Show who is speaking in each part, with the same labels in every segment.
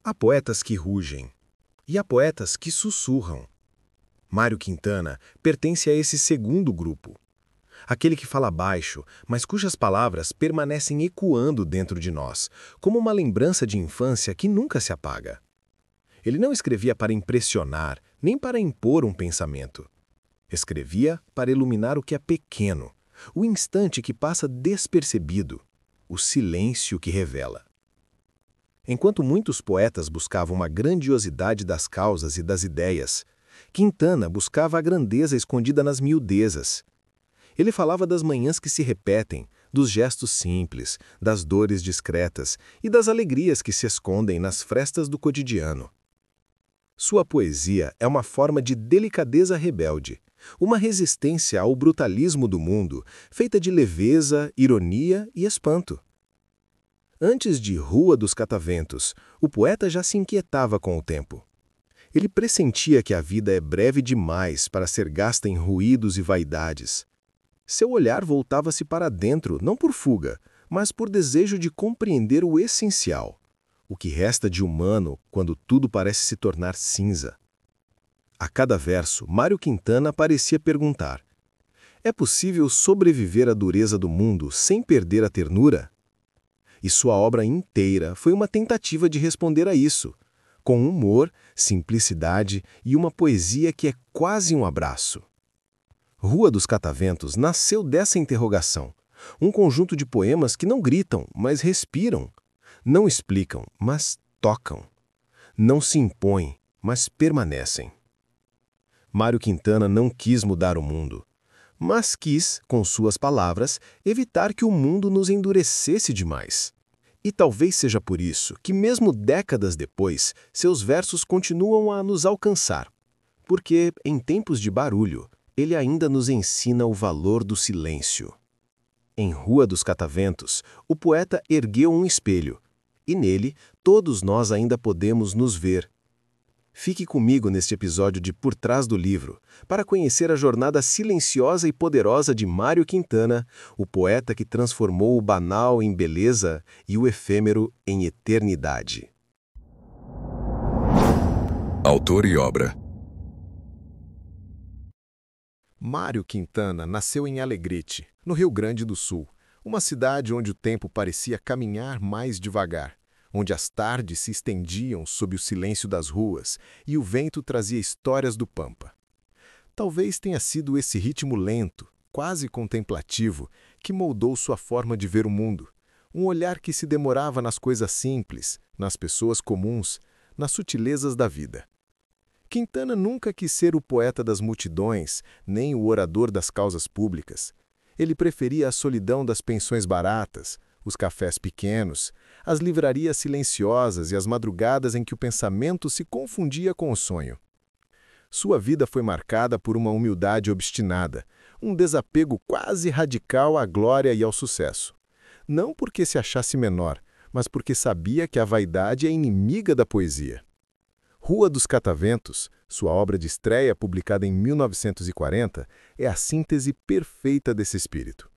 Speaker 1: Há poetas que rugem e há poetas que sussurram. Mário Quintana pertence a esse segundo grupo. Aquele que fala baixo, mas cujas palavras permanecem ecoando dentro de nós, como uma lembrança de infância que nunca se apaga. Ele não escrevia para impressionar, nem para impor um pensamento. Escrevia para iluminar o que é pequeno, o instante que passa despercebido, o silêncio que revela. Enquanto muitos poetas buscavam uma grandiosidade das causas e das ideias, Quintana buscava a grandeza escondida nas miudezas. Ele falava das manhãs que se repetem, dos gestos simples, das dores discretas e das alegrias que se escondem nas frestas do cotidiano. Sua poesia é uma forma de delicadeza rebelde, uma resistência ao brutalismo do mundo, feita de leveza, ironia e espanto. Antes de Rua dos Cataventos, o poeta já se inquietava com o tempo. Ele pressentia que a vida é breve demais para ser gasta em ruídos e vaidades. Seu olhar voltava-se para dentro, não por fuga, mas por desejo de compreender o essencial, o que resta de humano quando tudo parece se tornar cinza. A cada verso, Mário Quintana parecia perguntar: é possível sobreviver à dureza do mundo sem perder a ternura? E sua obra inteira foi uma tentativa de responder a isso, com humor, simplicidade e uma poesia que é quase um abraço. Rua dos Cataventos nasceu dessa interrogação, um conjunto de poemas que não gritam, mas respiram, não explicam, mas tocam, não se impõem, mas permanecem. Mário Quintana não quis mudar o mundo, mas quis, com suas palavras, evitar que o mundo nos endurecesse demais. E talvez seja por isso que, mesmo décadas depois, seus versos continuam a nos alcançar, porque, em tempos de barulho, ele ainda nos ensina o valor do silêncio. Em Rua dos Cataventos, o poeta ergueu um espelho, e nele todos nós ainda podemos nos ver. Fique comigo neste episódio de Por Trás do Livro, para conhecer a jornada silenciosa e poderosa de Mário Quintana, o poeta que transformou o banal em beleza e o efêmero em eternidade.
Speaker 2: Autor e obra.
Speaker 1: Mário Quintana nasceu em Alegrete, no Rio Grande do Sul, uma cidade onde o tempo parecia caminhar mais devagar, onde as tardes se estendiam sob o silêncio das ruas e o vento trazia histórias do Pampa. Talvez tenha sido esse ritmo lento, quase contemplativo, que moldou sua forma de ver o mundo, um olhar que se demorava nas coisas simples, nas pessoas comuns, nas sutilezas da vida. Quintana nunca quis ser o poeta das multidões, nem o orador das causas públicas. Ele preferia a solidão das pensões baratas, os cafés pequenos, as livrarias silenciosas e as madrugadas em que o pensamento se confundia com o sonho. Sua vida foi marcada por uma humildade obstinada, um desapego quase radical à glória e ao sucesso. Não porque se achasse menor, mas porque sabia que a vaidade é inimiga da poesia. Rua dos Cataventos, sua obra de estreia publicada em 1940, é a síntese perfeita desse espírito.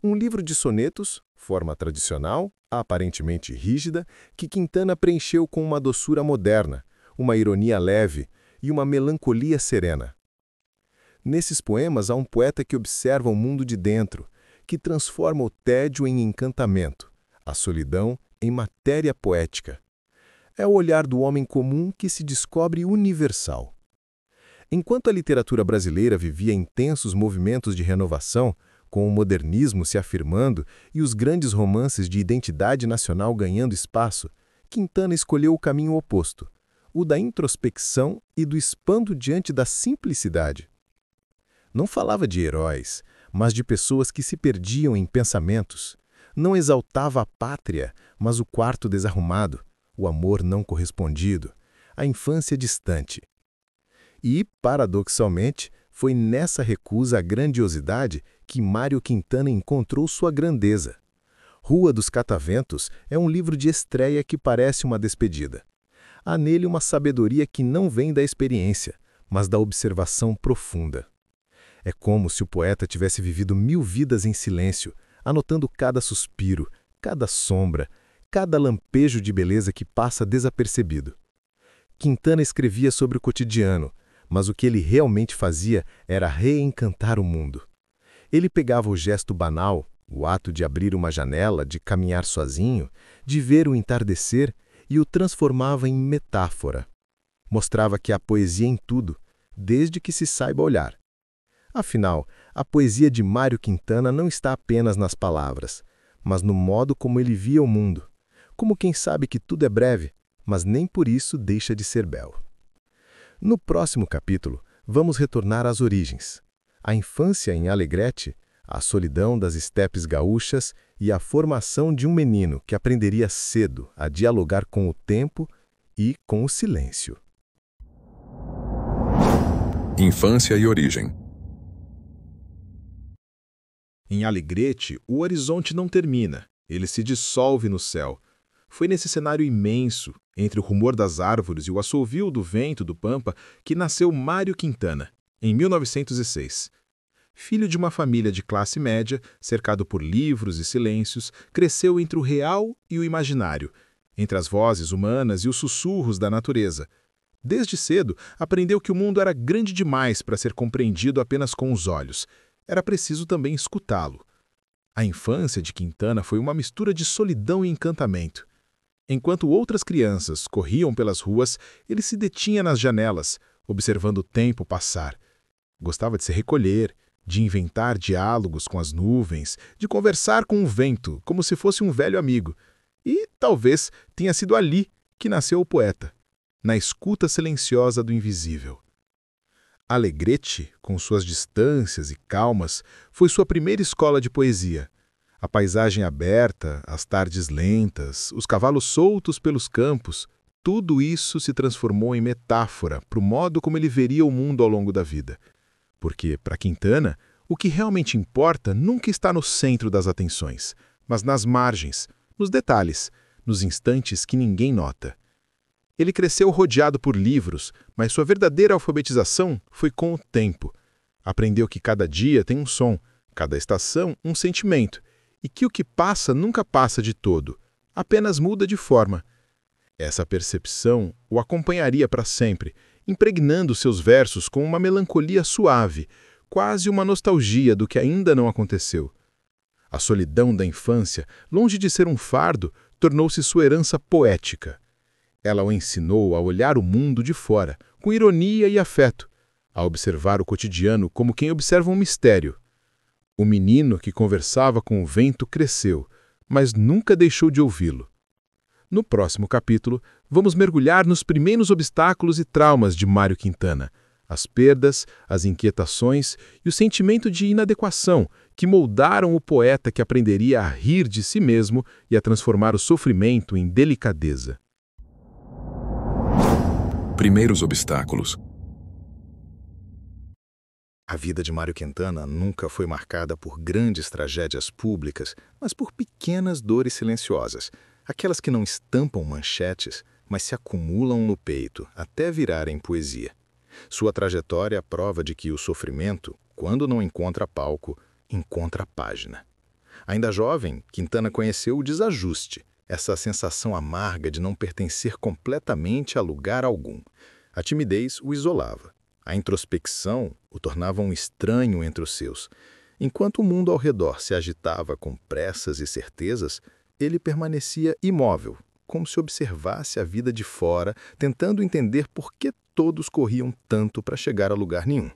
Speaker 1: Um livro de sonetos, forma tradicional, aparentemente rígida, que Quintana preencheu com uma doçura moderna, uma ironia leve e uma melancolia serena. Nesses poemas há um poeta que observa o mundo de dentro, que transforma o tédio em encantamento, a solidão em matéria poética. É o olhar do homem comum que se descobre universal. Enquanto a literatura brasileira vivia intensos movimentos de renovação, com o modernismo se afirmando e os grandes romances de identidade nacional ganhando espaço, Quintana escolheu o caminho oposto, o da introspecção e do espanto diante da simplicidade. Não falava de heróis, mas de pessoas que se perdiam em pensamentos. Não exaltava a pátria, mas o quarto desarrumado, o amor não correspondido, a infância distante. E, paradoxalmente, foi nessa recusa à grandiosidade que Mário Quintana encontrou sua grandeza. Rua dos Cataventos é um livro de estreia que parece uma despedida. Há nele uma sabedoria que não vem da experiência, mas da observação profunda. É como se o poeta tivesse vivido 1000 vidas em silêncio, anotando cada suspiro, cada sombra,
Speaker 3: cada lampejo de beleza que passa desapercebido. Quintana escrevia sobre o cotidiano, mas o que ele realmente fazia era reencantar o mundo. Ele pegava o gesto banal, o ato de abrir uma janela, de caminhar sozinho, de ver o entardecer, e o transformava em metáfora. Mostrava que há poesia em tudo, desde que se saiba olhar. Afinal, a poesia de Mário Quintana não está apenas nas palavras, mas no modo como ele via o mundo, como quem sabe que tudo é breve, mas nem por isso deixa de ser belo. No próximo capítulo, vamos retornar às origens. A infância em Alegrete, a solidão das estepes gaúchas e a formação de um menino que aprenderia cedo a dialogar com o tempo e com o silêncio.
Speaker 2: Infância e origem.
Speaker 1: Em Alegrete, o horizonte não termina, ele se dissolve no céu. Foi nesse cenário imenso, entre o rumor das árvores e o assovio do vento do Pampa, que nasceu Mário Quintana, em 1906. Filho de uma família de classe média, cercado por livros e silêncios, cresceu entre o real e o imaginário, entre as vozes humanas e os sussurros da natureza. Desde cedo, aprendeu que o mundo era grande demais para ser compreendido apenas com os olhos. Era preciso também escutá-lo. A infância de Quintana foi uma mistura de solidão e encantamento. Enquanto outras crianças corriam pelas ruas, ele se detinha nas janelas, observando o tempo passar. Gostava de se recolher, de inventar diálogos com as nuvens, de conversar com o vento, como se fosse um velho amigo. E, talvez, tenha sido ali que nasceu o poeta, na escuta silenciosa do invisível. Alegrete, com suas distâncias e calmas, foi sua primeira escola de poesia. A paisagem aberta, as tardes lentas, os cavalos soltos pelos campos, tudo isso se transformou em metáfora para o modo como ele veria o mundo ao longo da vida. Porque, para Quintana, o que realmente importa nunca está no centro das atenções, mas nas margens, nos detalhes, nos instantes que ninguém nota. Ele cresceu rodeado por livros, mas sua verdadeira alfabetização foi com o tempo. Aprendeu que cada dia tem um som, cada estação um sentimento, e que o que passa nunca passa de todo, apenas muda de forma. Essa percepção o acompanharia para sempre, impregnando seus versos com uma melancolia suave, quase uma nostalgia do que ainda não aconteceu. A solidão da infância, longe de ser um fardo, tornou-se sua herança poética. Ela o ensinou a olhar o mundo de fora, com ironia e afeto, a observar o cotidiano como quem observa um mistério. O menino que conversava com o vento cresceu, mas nunca deixou de ouvi-lo. No próximo capítulo, vamos mergulhar nos primeiros obstáculos e traumas de Mário Quintana, as perdas, as inquietações e o sentimento de inadequação que moldaram o poeta que aprenderia a rir de si mesmo e a transformar o sofrimento em delicadeza.
Speaker 2: Primeiros obstáculos.
Speaker 3: A vida de Mário Quintana nunca foi marcada por grandes tragédias públicas, mas por pequenas dores silenciosas, aquelas que não estampam manchetes, mas se acumulam no peito até virarem poesia. Sua trajetória prova de que o sofrimento, quando não encontra palco, encontra página. Ainda jovem, Quintana conheceu o desajuste, essa sensação amarga de não pertencer completamente a lugar algum. A timidez o isolava. A introspecção o tornava um estranho entre os seus. Enquanto o mundo ao redor se agitava com pressas e certezas, ele permanecia imóvel, como se observasse a vida de fora, tentando entender por que todos corriam tanto para chegar a lugar nenhum.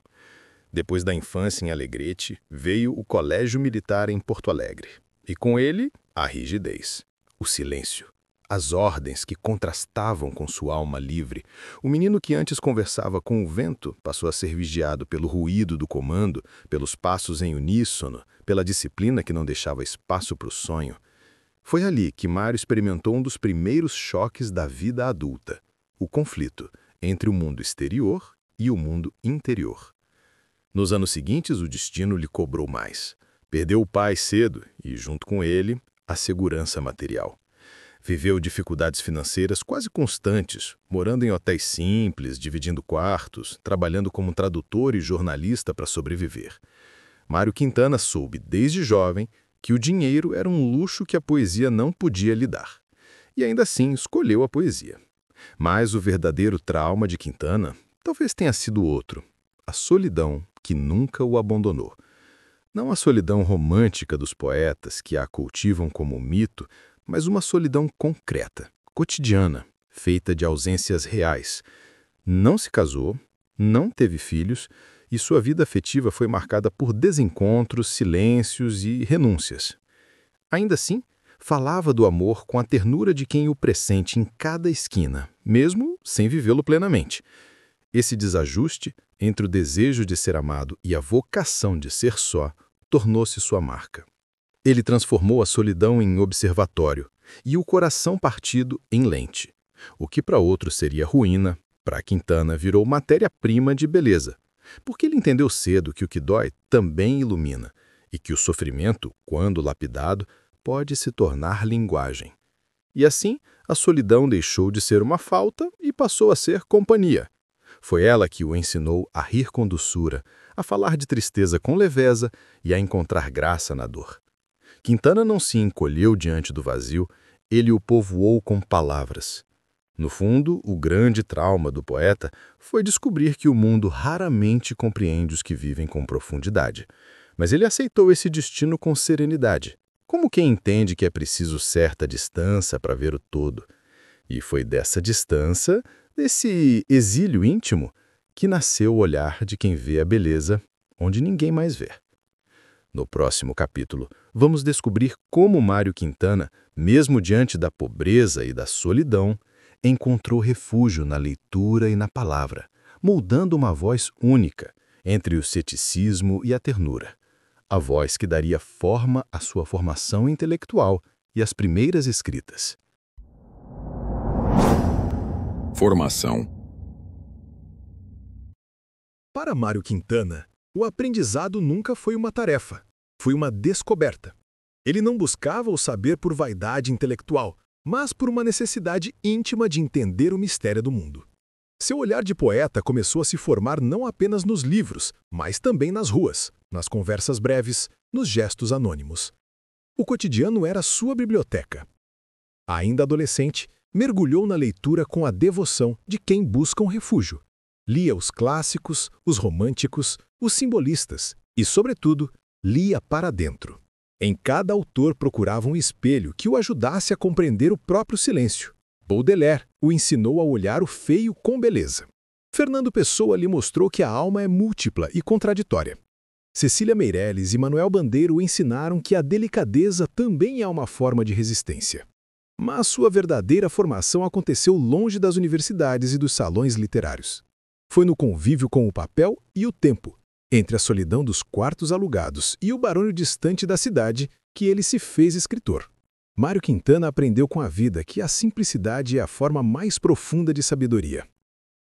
Speaker 3: Depois da infância em Alegrete, veio o Colégio Militar em Porto Alegre. E com ele, a rigidez, o silêncio, as ordens que contrastavam com sua alma livre. O menino que antes conversava com o vento passou a ser vigiado pelo ruído do comando, pelos passos em uníssono, pela disciplina que não deixava espaço para o sonho. Foi ali que Mário experimentou um dos primeiros choques da vida adulta, o conflito entre o mundo exterior e o mundo interior. Nos anos seguintes, o destino lhe cobrou mais. Perdeu o pai cedo e, junto com ele, a segurança material. Viveu dificuldades financeiras quase constantes, morando em hotéis simples, dividindo quartos, trabalhando como tradutor e jornalista para sobreviver. Mário Quintana soube, desde jovem, que o dinheiro era um luxo que a poesia não podia lhe dar. e ainda assim escolheu a poesia. Mas o verdadeiro trauma de Quintana talvez tenha sido outro: a solidão que nunca o abandonou. Não a solidão romântica dos poetas que a cultivam como mito, mas uma solidão concreta, cotidiana, feita de ausências reais. Não se casou, não teve filhos e sua vida afetiva foi marcada por desencontros, silêncios e renúncias. Ainda assim, falava do amor com a ternura de quem o pressente em cada esquina, mesmo sem vivê-lo plenamente. Esse desajuste entre o desejo de ser amado e a vocação de ser só tornou-se sua marca. Ele transformou a solidão em observatório e o coração partido em lente. O que para outros seria ruína, para Quintana virou matéria-prima de beleza, porque ele entendeu cedo que o que dói também ilumina e que o sofrimento, quando lapidado, pode se tornar linguagem. E assim, a solidão deixou de ser uma falta e passou a ser companhia. Foi ela que o ensinou a rir com doçura, a falar de tristeza com leveza e a encontrar graça na dor. Quintana não se encolheu diante do vazio, ele o povoou com palavras. No fundo, o grande trauma do poeta foi descobrir que o mundo raramente compreende os que vivem com profundidade. Mas ele aceitou esse destino com serenidade, como quem entende que é preciso certa distância para ver o todo. E foi dessa distância, desse exílio íntimo, que nasceu o olhar de quem vê a beleza onde ninguém mais vê. No próximo capítulo, vamos descobrir como Mário Quintana, mesmo diante da pobreza e da solidão, encontrou refúgio na leitura e na palavra, moldando uma voz única entre o ceticismo e a ternura. A voz que daria forma à sua formação intelectual e às primeiras escritas.
Speaker 2: Formação.
Speaker 1: Para Mário Quintana, o aprendizado nunca foi uma tarefa, foi uma descoberta. Ele não buscava o saber por vaidade intelectual, mas por uma necessidade íntima de entender o mistério do mundo. Seu olhar de poeta começou a se formar não apenas nos livros, mas também nas ruas, nas conversas breves, nos gestos anônimos. O cotidiano era sua biblioteca. Ainda adolescente, mergulhou na leitura com a devoção de quem busca um refúgio. Lia os clássicos, os românticos, os simbolistas e, sobretudo, lia para dentro. Em cada autor procurava um espelho que o ajudasse a compreender o próprio silêncio. Baudelaire o ensinou a olhar o feio com beleza. Fernando Pessoa lhe mostrou que a alma é múltipla e contraditória. Cecília Meirelles e Manuel Bandeira o ensinaram que a delicadeza também é uma forma de resistência. Mas sua verdadeira formação aconteceu longe das universidades e dos salões literários. Foi no convívio com o papel e o tempo, entre a solidão dos quartos alugados e o barulho distante da cidade, que ele se fez escritor. Mário Quintana aprendeu com a vida que a simplicidade é a forma mais profunda de sabedoria.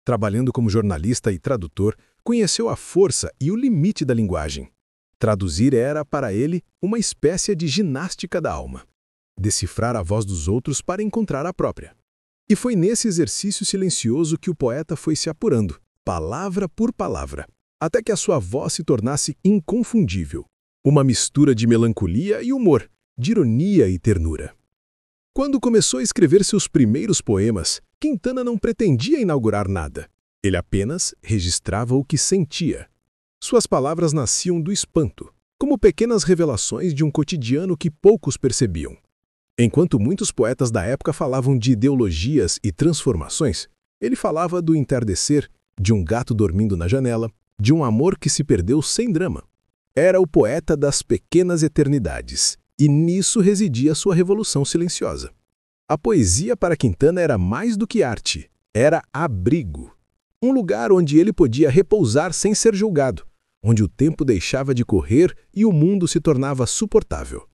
Speaker 1: Trabalhando como jornalista e tradutor, conheceu a força e o limite da linguagem. Traduzir era, para ele, uma espécie de ginástica da alma. Decifrar a voz dos outros para encontrar a própria. E foi nesse exercício silencioso que o poeta foi se apurando, palavra por palavra, até que a sua voz se tornasse inconfundível. Uma mistura de melancolia e humor, de ironia e ternura. Quando começou a escrever seus primeiros poemas, Quintana não pretendia inaugurar nada. Ele apenas registrava o que sentia. Suas palavras nasciam do espanto, como pequenas revelações de um cotidiano que poucos percebiam. Enquanto muitos poetas da época falavam de ideologias e transformações, ele falava do entardecer, de um gato dormindo na janela, de um amor que se perdeu sem drama. Era o poeta das pequenas eternidades, e nisso residia sua revolução silenciosa. A poesia para Quintana era mais do que arte, era abrigo. Um lugar onde ele podia repousar sem ser julgado, onde o tempo deixava de correr e o mundo se tornava suportável.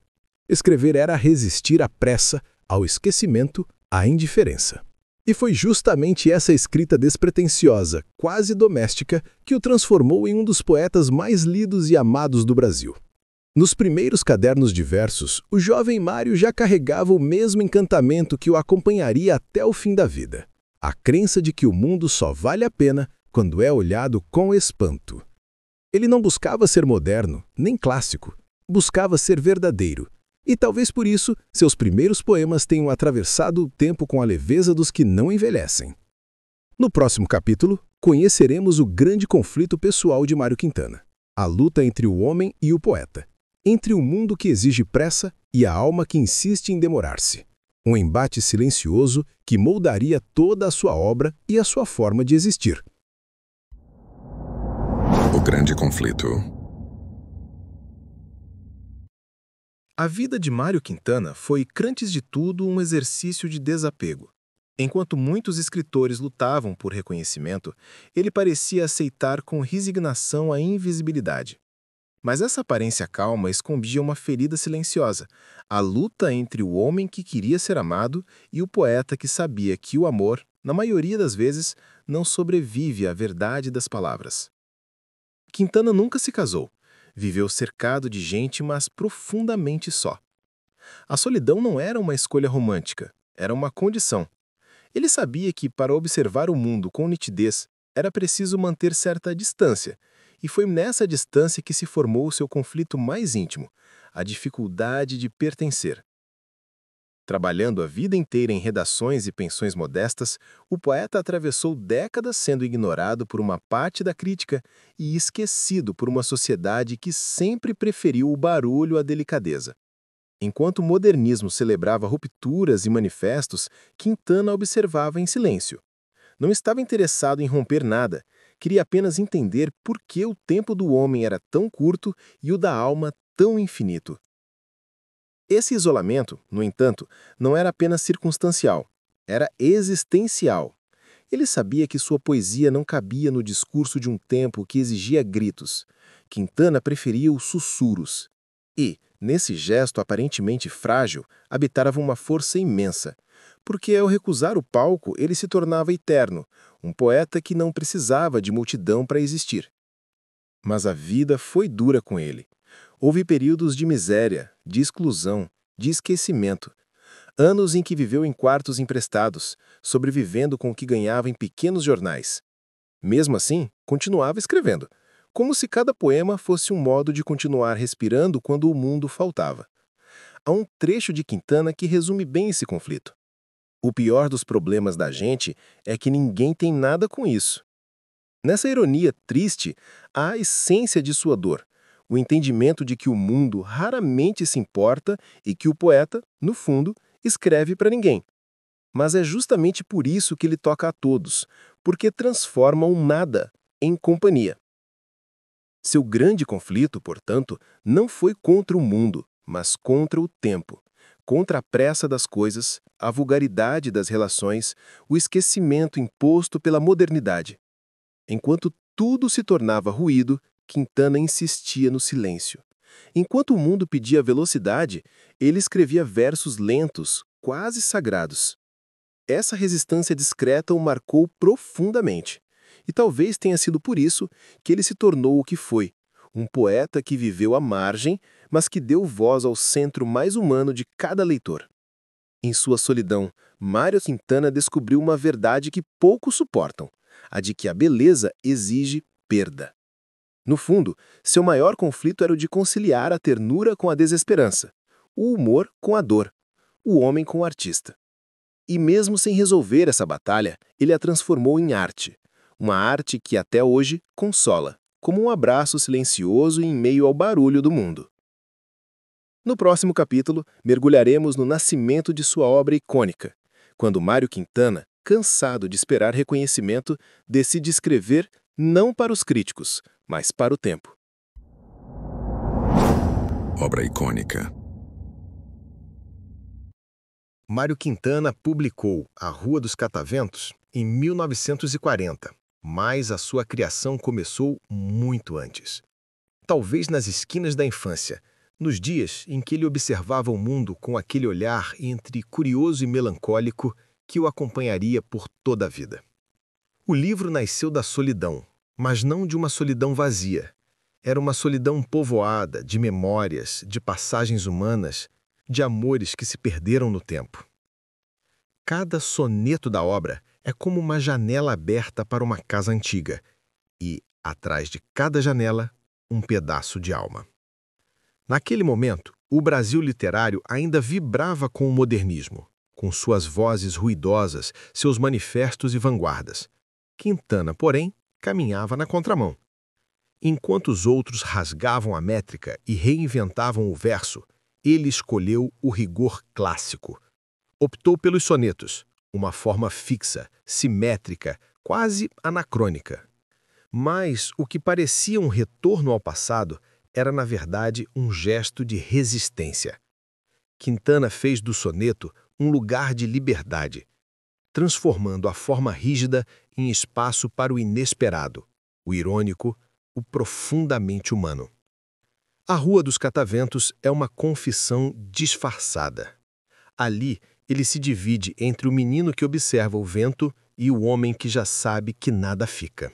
Speaker 1: Escrever era resistir à pressa, ao esquecimento, à indiferença. E foi justamente essa escrita despretensiosa, quase doméstica, que o transformou em um dos poetas mais lidos e amados do Brasil. Nos primeiros cadernos de versos, o jovem Mário já carregava o mesmo encantamento que o acompanharia até o fim da vida. A crença de que o mundo só vale a pena quando é olhado com espanto. Ele não buscava ser moderno, nem clássico. Buscava ser verdadeiro.
Speaker 3: E talvez por isso, seus primeiros poemas tenham atravessado o tempo com a leveza dos que não envelhecem. No próximo capítulo, conheceremos o grande conflito pessoal de Mário Quintana, a luta entre o homem e o poeta, entre o mundo que exige pressa e a alma que insiste em demorar-se. Um embate silencioso que moldaria toda a sua obra e a sua forma de existir.
Speaker 2: O grande conflito.
Speaker 1: A vida de Mário Quintana foi, antes de tudo, um exercício de desapego. Enquanto muitos escritores lutavam por reconhecimento, ele parecia aceitar com resignação a invisibilidade. Mas essa aparência calma escondia uma ferida silenciosa, a luta entre o homem que queria ser amado e o poeta que sabia que o amor, na maioria das vezes, não sobrevive à verdade das palavras. Quintana nunca se casou. Viveu cercado de gente, mas profundamente só. A solidão não era uma escolha romântica, era uma condição. Ele sabia que, para observar o mundo com nitidez, era preciso manter certa distância, e foi nessa distância que se formou o seu conflito mais íntimo, a dificuldade de pertencer. Trabalhando a vida inteira em redações e pensões modestas, o poeta atravessou décadas sendo ignorado por uma parte da crítica e esquecido por uma sociedade que sempre preferiu o barulho à delicadeza. Enquanto o modernismo celebrava rupturas e manifestos, Quintana observava em silêncio. Não estava interessado em romper nada, queria apenas entender por que o tempo do homem era tão curto e o da alma tão infinito. Esse isolamento, no entanto, não era apenas circunstancial, era existencial. Ele sabia que sua poesia não cabia no discurso de um tempo que exigia gritos. Quintana preferia os sussurros. E, nesse gesto aparentemente frágil, habitava uma força imensa. Porque ao recusar o palco, ele se tornava eterno, um poeta que não precisava de multidão para existir. Mas a vida foi dura com ele. Houve períodos de miséria, de exclusão, de esquecimento. Anos em que viveu em quartos emprestados, sobrevivendo com o que ganhava em pequenos jornais. Mesmo assim, continuava escrevendo, como se cada poema fosse um modo de continuar respirando quando o mundo faltava. Há um trecho de Quintana que resume bem esse conflito. O pior dos problemas da gente é que ninguém tem nada com isso. Nessa ironia triste, há a essência de sua dor, o entendimento de que o mundo raramente se importa e que o poeta, no fundo, escreve para ninguém. Mas é justamente por isso que ele toca a todos, porque transforma o nada em companhia. Seu grande conflito, portanto, não foi contra o mundo, mas contra o tempo, contra a pressa das coisas, a vulgaridade das relações, o esquecimento imposto pela modernidade. Enquanto tudo se tornava ruído, Quintana insistia no silêncio. Enquanto o mundo pedia velocidade, ele escrevia versos lentos, quase sagrados. Essa resistência discreta o marcou profundamente. E talvez tenha sido por isso que ele se tornou o que foi, um poeta que viveu à margem, mas que deu voz ao centro mais humano de cada leitor. Em sua solidão, Mário Quintana descobriu uma verdade que poucos suportam, a de que a beleza exige perda. No fundo, seu maior conflito era o de conciliar a ternura com a desesperança, o humor com a dor, o homem com o artista. E mesmo sem resolver essa batalha, ele a transformou em arte, uma arte que até hoje consola, como um abraço silencioso em meio ao barulho do mundo. No próximo capítulo, mergulharemos no nascimento de sua obra icônica, quando Mário Quintana, cansado de esperar reconhecimento, decide escrever não para os críticos, mas para o tempo.
Speaker 2: Obra icônica.
Speaker 3: Mário Quintana publicou A Rua dos Cataventos em 1940, mas a sua criação começou muito antes. Talvez nas esquinas da infância, nos dias em que ele observava o mundo com aquele olhar entre curioso e melancólico que o acompanharia por toda a vida. O livro nasceu da solidão, mas não de uma solidão vazia. Era uma solidão povoada de memórias, de passagens humanas, de amores que se perderam no tempo. Cada soneto da obra é como uma janela aberta para uma casa antiga, e, atrás de cada janela, um pedaço de alma. Naquele momento,
Speaker 1: O Brasil literário ainda vibrava com o modernismo, com suas vozes ruidosas, seus manifestos e vanguardas. Quintana, porém, caminhava na contramão. Enquanto os outros rasgavam a métrica e reinventavam o verso, ele escolheu o rigor clássico. Optou pelos sonetos, uma forma fixa, simétrica, quase anacrônica. Mas o que parecia um retorno ao passado era, na verdade, um gesto de resistência. Quintana fez do soneto um lugar de liberdade, transformando a forma rígida em espaço para o inesperado, o irônico, o profundamente humano. A Rua dos Cataventos é uma confissão disfarçada. Ali, ele se divide entre o menino que observa o vento e o homem que já sabe que nada fica.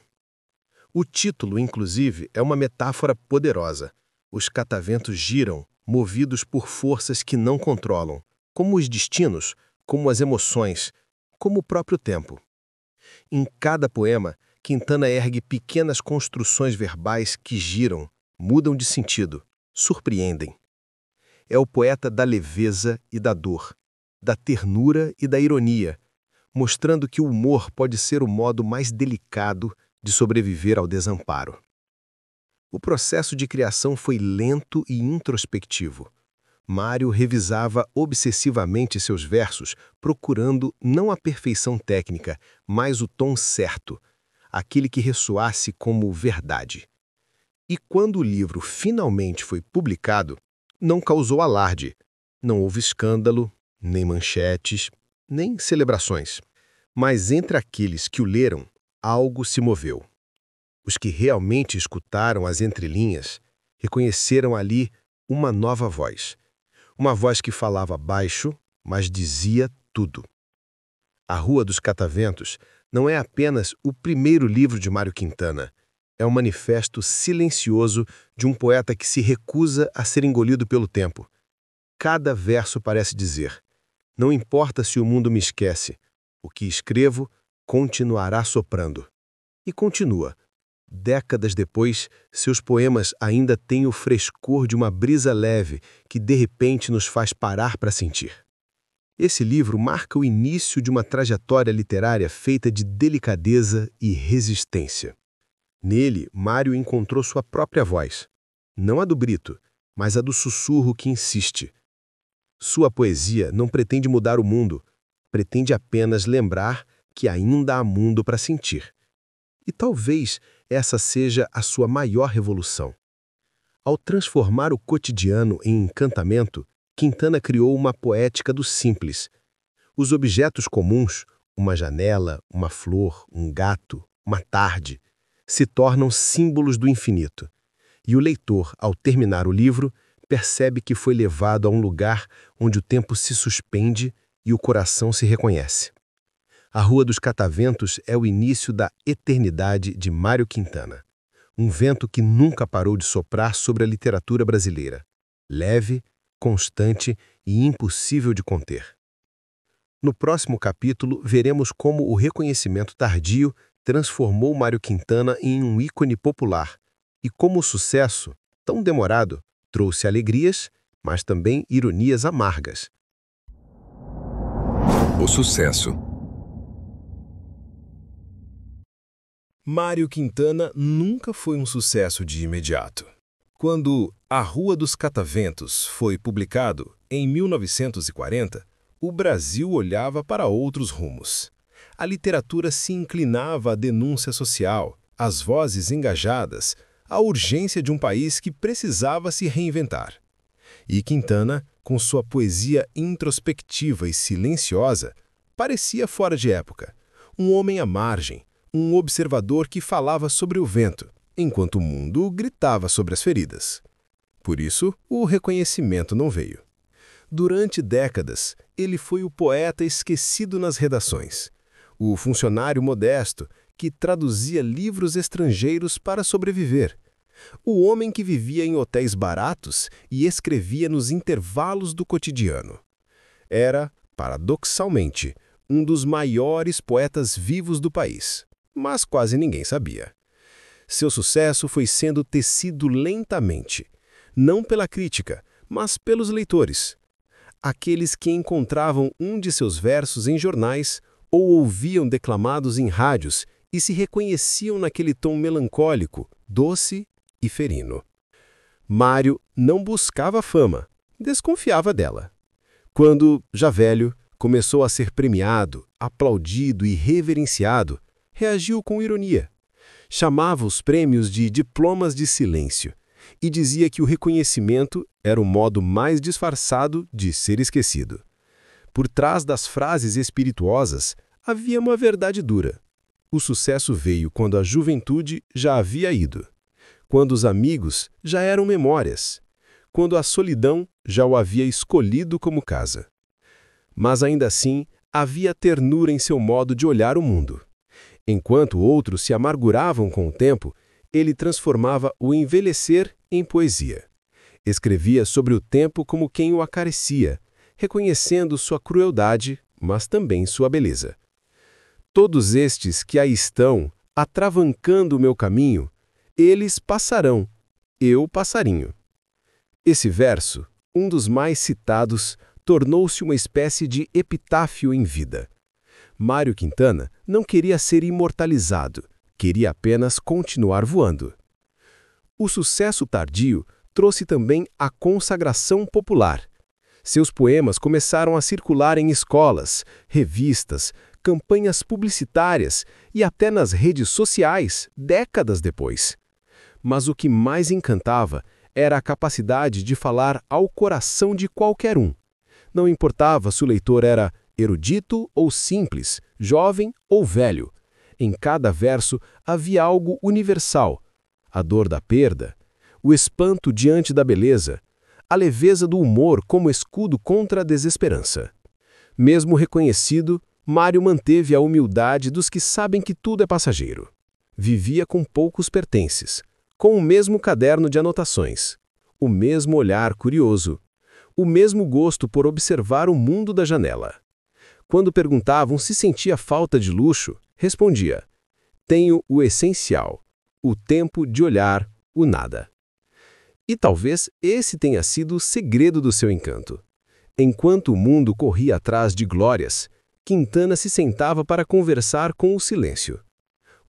Speaker 1: O título, inclusive, é uma metáfora poderosa. Os cataventos giram, movidos por forças que não controlam, como os destinos, como as emoções, como o próprio tempo. Em cada poema, Quintana ergue pequenas construções verbais que giram, mudam de sentido, surpreendem. É o poeta da leveza e da dor, da ternura e da ironia, mostrando que o humor pode ser o modo mais delicado de sobreviver ao desamparo. O processo de criação foi lento e introspectivo. Mário revisava obsessivamente seus versos, procurando não a perfeição técnica, mas o tom certo, aquele que ressoasse como verdade. E quando o livro finalmente foi publicado, não causou alarde, não houve escândalo, nem manchetes, nem celebrações. Mas entre aqueles que o leram, algo se moveu. Os que realmente escutaram as entrelinhas reconheceram ali uma nova voz. Uma voz que falava baixo, mas dizia tudo. A Rua dos Cataventos não é apenas o primeiro livro de Mário Quintana. É um manifesto silencioso de um poeta que se recusa a ser engolido pelo tempo. Cada verso parece dizer: não importa se o mundo me esquece, o que escrevo continuará soprando. E continua. Décadas depois, seus poemas ainda têm o frescor de uma brisa leve que de repente nos faz parar para sentir. Esse livro marca o início de uma trajetória literária feita de delicadeza e resistência. Nele, Mário encontrou sua própria voz, não a do Brito, mas a do sussurro que insiste. Sua poesia não pretende mudar o mundo, pretende apenas lembrar que ainda há mundo para sentir. E talvez essa seja a sua maior revolução. Ao transformar o cotidiano em encantamento, Quintana criou uma poética do simples. Os objetos comuns, uma janela, uma flor, um gato, uma tarde, se tornam símbolos do infinito. E o leitor, ao terminar o livro, percebe que foi levado a um lugar onde o tempo se suspende e o coração se reconhece. A Rua dos Cataventos é o início da eternidade de Mário Quintana, um vento que nunca parou de soprar sobre a literatura brasileira, leve, constante e impossível de conter. No próximo capítulo, veremos como o reconhecimento tardio transformou Mário Quintana em um ícone popular e como o sucesso, tão demorado, trouxe alegrias, mas também ironias amargas.
Speaker 2: O sucesso.
Speaker 4: Mário Quintana nunca foi um sucesso de imediato. Quando A Rua dos Cataventos foi publicado, em 1940, o Brasil olhava para outros rumos. A literatura se inclinava à denúncia social, às vozes engajadas, à urgência de um país que precisava se reinventar. E Quintana, com sua poesia introspectiva e silenciosa, parecia fora de época, um homem à margem, um observador que falava sobre o vento, enquanto o mundo gritava sobre as feridas. Por isso, o reconhecimento não veio. Durante décadas, ele foi o poeta esquecido nas redações, o funcionário modesto que traduzia livros estrangeiros para sobreviver, o homem que vivia em hotéis baratos e escrevia nos intervalos do cotidiano. Era, paradoxalmente, um dos maiores poetas vivos do país, mas quase ninguém sabia. Seu sucesso foi sendo tecido lentamente, não pela crítica, mas pelos leitores. Aqueles que encontravam um de seus versos em jornais ou ouviam declamados em rádios e se reconheciam naquele tom melancólico, doce e ferino. Mário não buscava fama, desconfiava dela. Quando, já velho, começou a ser premiado, aplaudido e reverenciado, reagiu com ironia. Chamava os prêmios de diplomas de silêncio e dizia que o reconhecimento era o modo mais disfarçado de ser esquecido. Por trás das frases espirituosas havia uma verdade dura. O sucesso veio quando a juventude já havia ido, quando os amigos já eram memórias, quando a solidão já o havia escolhido como casa. Mas ainda assim, havia ternura em seu modo de olhar o mundo. Enquanto outros se amarguravam com o tempo, ele transformava o envelhecer em poesia. Escrevia sobre o tempo como quem o acaricia, reconhecendo sua crueldade, mas também sua beleza. Todos estes que aí estão, atravancando o meu caminho, eles passarão, eu passarinho. Esse verso, um dos mais citados, tornou-se uma espécie de epitáfio em vida. Mário Quintana não queria ser imortalizado, queria apenas continuar voando. O sucesso tardio trouxe também a consagração popular. Seus poemas começaram a circular em escolas, revistas, campanhas publicitárias e até nas redes sociais, décadas depois. Mas o que mais encantava era a capacidade de falar ao coração de qualquer um. Não importava se o leitor era erudito ou simples, jovem ou velho. Em cada verso havia algo universal: a dor da perda, o espanto diante da beleza, a leveza do humor como escudo contra a desesperança. Mesmo reconhecido, Mário manteve a humildade dos que sabem que tudo é passageiro. Vivia com poucos pertences, com o mesmo caderno de anotações, o mesmo olhar curioso, o mesmo gosto por observar o mundo da janela. Quando perguntavam se sentia falta de luxo, respondia: tenho o essencial, o tempo de olhar o nada. E talvez esse tenha sido o segredo do seu encanto. Enquanto o mundo corria atrás de glórias, Quintana se sentava para conversar com o silêncio.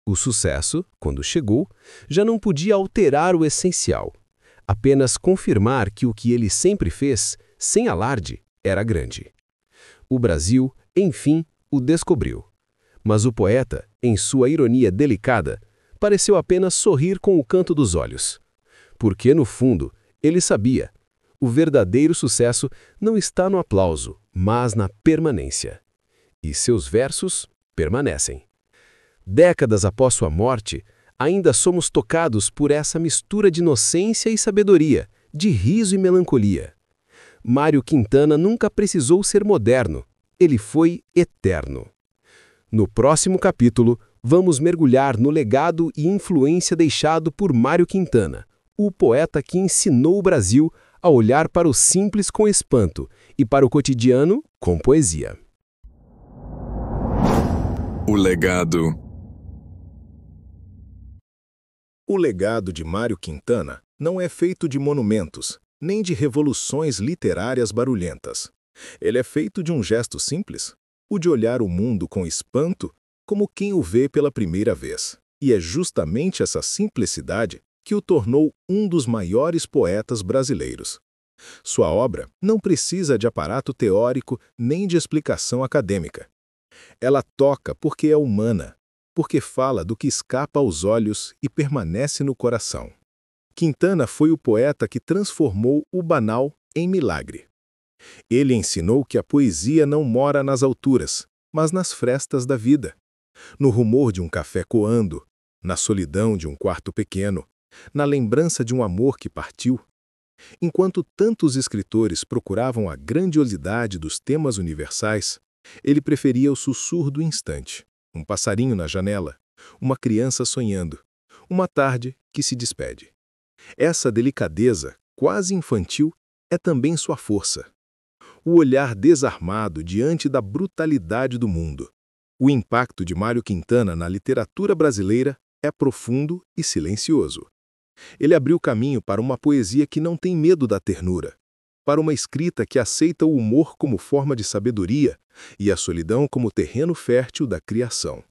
Speaker 4: O sucesso, quando chegou, já não podia alterar o essencial, apenas confirmar que o que ele sempre fez, sem alarde, era grande. O Brasil, enfim, o descobriu. Mas o poeta, em sua ironia delicada, pareceu apenas sorrir com o canto dos olhos. Porque, no fundo, ele sabia: o verdadeiro sucesso não está no aplauso, mas na permanência. E seus versos permanecem. Décadas após sua morte, ainda somos tocados por essa mistura de inocência e sabedoria, de riso e melancolia. Mário Quintana nunca precisou ser moderno, ele foi eterno. No próximo capítulo, vamos mergulhar no legado e influência deixado por Mário Quintana, o poeta que ensinou o Brasil a olhar para o simples com espanto e para o cotidiano com poesia.
Speaker 2: O legado.
Speaker 3: O legado de Mário Quintana não é feito de monumentos, nem de revoluções literárias barulhentas. Ele é feito de um gesto simples, o de olhar o mundo com espanto, como quem o vê pela primeira vez. E é justamente essa simplicidade que o tornou um dos maiores poetas brasileiros. Sua obra não precisa de aparato teórico nem de explicação acadêmica. Ela toca porque é humana, porque fala do que escapa aos olhos e permanece no coração. Quintana foi o poeta que transformou o banal em milagre. Ele ensinou que a poesia não mora nas alturas, mas nas frestas da vida, no rumor de um café coando, na solidão de um quarto pequeno, na lembrança de um amor que partiu. Enquanto tantos escritores procuravam a grandiosidade dos temas universais, ele preferia o sussurro do instante, um passarinho na janela, uma criança sonhando, uma tarde que se despede. Essa delicadeza, quase infantil, é também sua força. O olhar desarmado diante da brutalidade do mundo. O impacto de Mário Quintana na literatura brasileira é profundo e silencioso. Ele abriu caminho para uma poesia que não tem medo da ternura, para uma escrita que aceita o humor como forma de sabedoria e a solidão como terreno fértil da criação.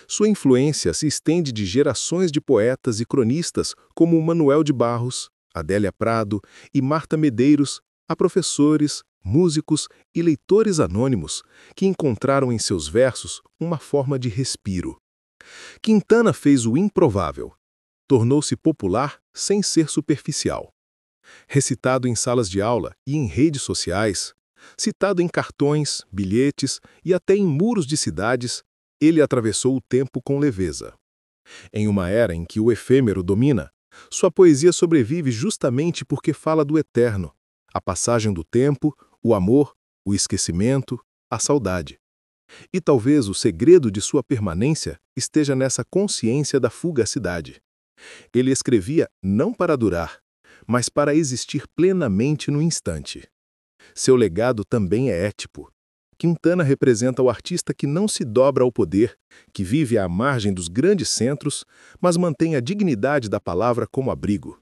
Speaker 3: Sua influência se estende de gerações de poetas e cronistas como Manuel de Barros, Adélia Prado e Marta Medeiros, a professores, músicos e leitores anônimos que encontraram em seus versos uma forma de respiro. Quintana fez o improvável. Tornou-se popular sem ser superficial. Recitado em salas de aula e em redes sociais, citado em cartões, bilhetes e até em muros de cidades, ele atravessou o tempo com leveza. Em uma era em que o efêmero domina, sua poesia sobrevive justamente porque fala do eterno, a passagem do tempo, o amor, o esquecimento, a saudade. E talvez o segredo de sua permanência esteja nessa consciência da fugacidade. Ele escrevia não para durar, mas para existir plenamente no instante. Seu legado também é ético. Quintana representa o artista que não se dobra ao poder, que vive à margem dos grandes centros, mas mantém a dignidade da palavra como abrigo.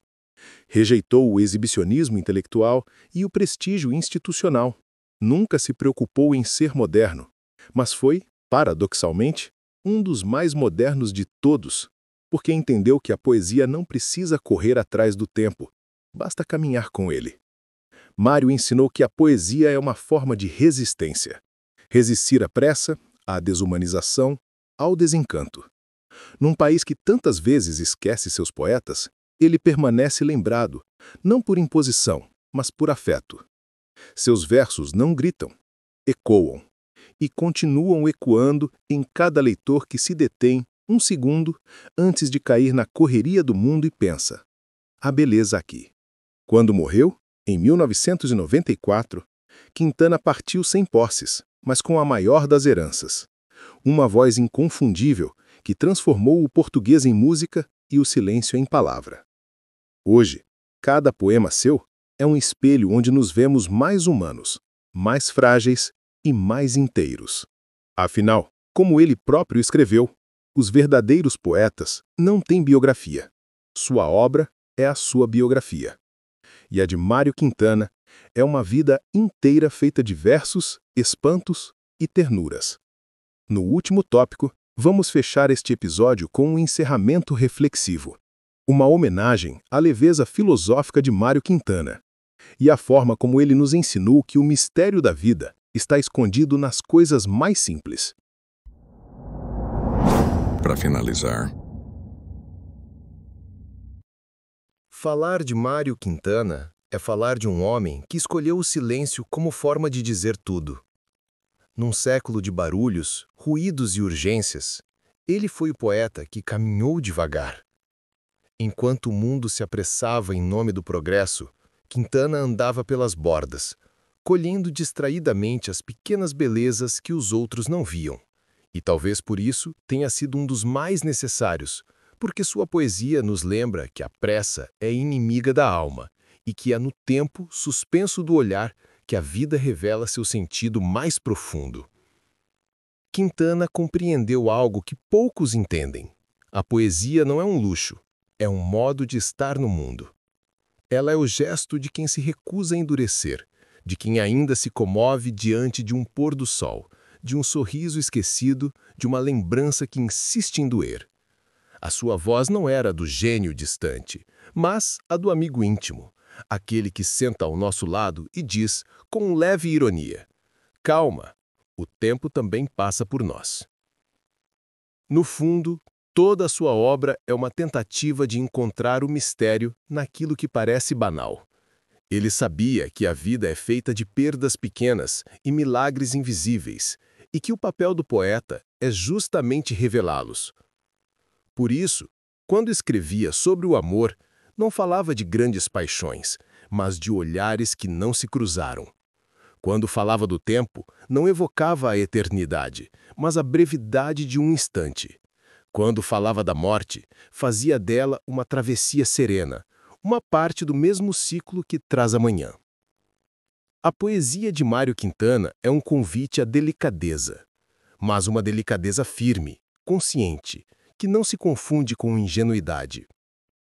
Speaker 3: Rejeitou o exibicionismo intelectual e o prestígio institucional. Nunca se preocupou em ser moderno, mas foi, paradoxalmente, um dos mais modernos de todos, porque entendeu que a poesia não precisa correr atrás do tempo, basta caminhar com ele. Mário ensinou que a poesia é uma forma de resistência. Resistir à pressa, à desumanização, ao desencanto. Num país que tantas vezes esquece seus poetas, ele permanece lembrado, não por imposição, mas por afeto. Seus versos não gritam, ecoam, e continuam ecoando em cada leitor que se detém um segundo antes de cair na correria do mundo e pensa: a beleza aqui. Quando morreu, em 1994, Quintana partiu sem posses, mas com a maior das heranças. Uma voz inconfundível que transformou o português em música e o silêncio em palavra. Hoje, cada poema seu é um espelho onde nos vemos mais humanos, mais frágeis e mais inteiros. Afinal, como ele próprio escreveu, os verdadeiros poetas não têm biografia. Sua obra é a sua biografia. E a de Mário Quintana é uma vida inteira feita de versos, espantos e ternuras. No último tópico, vamos fechar este episódio com um encerramento reflexivo, uma homenagem à leveza filosófica de Mário Quintana e à forma como ele nos ensinou que o mistério da vida está escondido nas coisas mais simples.
Speaker 2: Para finalizar,
Speaker 5: falar de Mário Quintana é falar de um homem que escolheu o silêncio como forma de dizer tudo. Num século de barulhos, ruídos e urgências, ele foi o poeta que caminhou devagar. Enquanto o mundo se apressava em nome do progresso, Quintana andava pelas bordas, colhendo distraidamente as pequenas belezas que os outros não viam. E talvez por isso tenha sido um dos mais necessários, porque sua poesia nos lembra que a pressa é inimiga da alma e que é no tempo suspenso do olhar que a vida revela seu sentido mais profundo. Quintana compreendeu algo que poucos entendem. A poesia não é um luxo, é um modo de estar no mundo. Ela é o gesto de quem se recusa a endurecer, de quem ainda se comove diante de um pôr do sol, de um sorriso esquecido, de uma lembrança que insiste em doer. A sua voz não era a do gênio distante, mas a do amigo íntimo, aquele que senta ao nosso lado e diz, com leve ironia: calma, o tempo também passa por nós. No fundo, toda a sua obra é uma tentativa de encontrar o mistério naquilo que parece banal. Ele sabia que a vida é feita de perdas pequenas e milagres invisíveis, e que o papel do poeta é justamente revelá-los. Por isso, quando escrevia sobre o amor, não falava de grandes paixões, mas de olhares que não se cruzaram. Quando falava do tempo, não evocava a eternidade, mas a brevidade de um instante. Quando falava da morte, fazia dela uma travessia serena, uma parte do mesmo ciclo que traz amanhã. A poesia de Mário Quintana é um convite à delicadeza, mas uma delicadeza firme, consciente, que não se confunde com ingenuidade.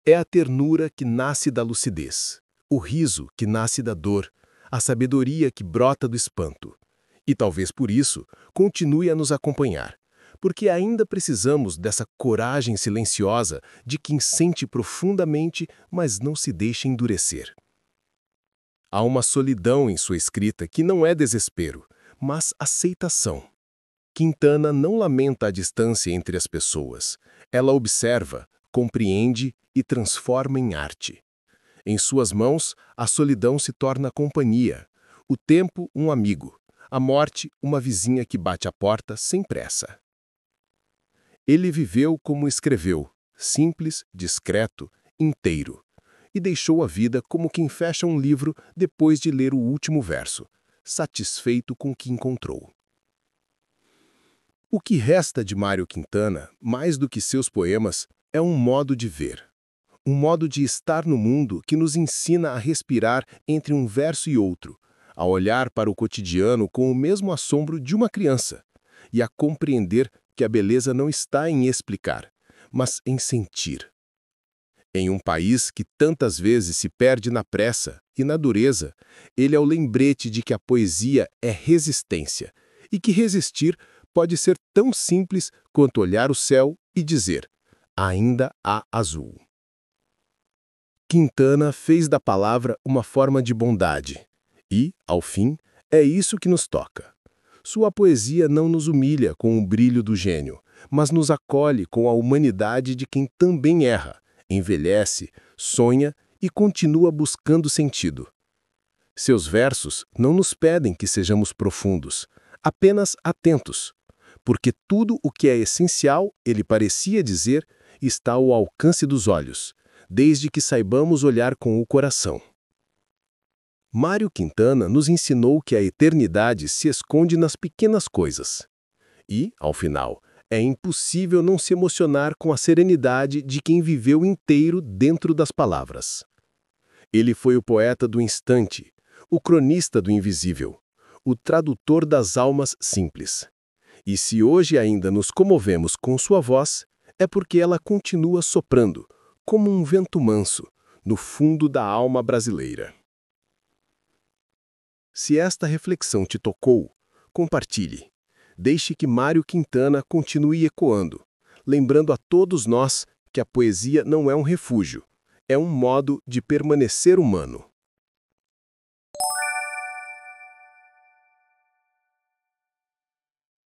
Speaker 5: É a ternura que nasce da lucidez, o riso que nasce da dor, a sabedoria que brota do espanto. E talvez por isso, continue a nos acompanhar, porque ainda precisamos dessa coragem silenciosa de quem sente profundamente, mas não se deixa endurecer. Há uma solidão em sua escrita que não é desespero, mas aceitação. Quintana não lamenta a distância entre as pessoas. Ela observa, compreende e transforma em arte. Em suas mãos, a solidão se torna companhia, o tempo um amigo, a morte uma vizinha que bate a porta sem pressa. Ele viveu como escreveu, simples, discreto, inteiro, e deixou a vida como quem fecha um livro depois de ler o último verso, satisfeito com o que encontrou. O que resta de Mário Quintana, mais do que seus poemas, é um modo de ver. Um modo de estar no mundo que nos ensina a respirar entre um verso e outro, a olhar para o cotidiano com o mesmo assombro de uma criança e a compreender que a beleza não está em explicar, mas em sentir. Em um país que tantas vezes se perde na pressa e na dureza, ele é o lembrete de que a poesia é resistência e que resistir pode ser tão simples quanto olhar o céu e dizer: ainda há azul. Quintana fez da palavra uma forma de bondade e, ao fim, é isso que nos toca. Sua poesia não nos humilha com o brilho do gênio, mas nos acolhe com a humanidade de quem também erra, envelhece, sonha e continua buscando sentido. Seus versos não nos pedem que sejamos profundos, apenas atentos, porque tudo o que é essencial, ele parecia dizer, está ao alcance dos olhos, desde que saibamos olhar com o coração. Mário Quintana nos ensinou que a eternidade se esconde nas pequenas coisas. E, ao final, é impossível não se emocionar com a serenidade de quem viveu inteiro dentro das palavras. Ele foi o poeta do instante, o cronista do invisível, o tradutor das almas simples. E se hoje ainda nos comovemos com sua voz, é porque ela continua soprando, como um vento manso, no fundo da alma brasileira. Se esta reflexão te tocou, compartilhe. Deixe que Mário Quintana continue ecoando, lembrando a todos nós que a poesia não é um refúgio, é um modo de permanecer humano.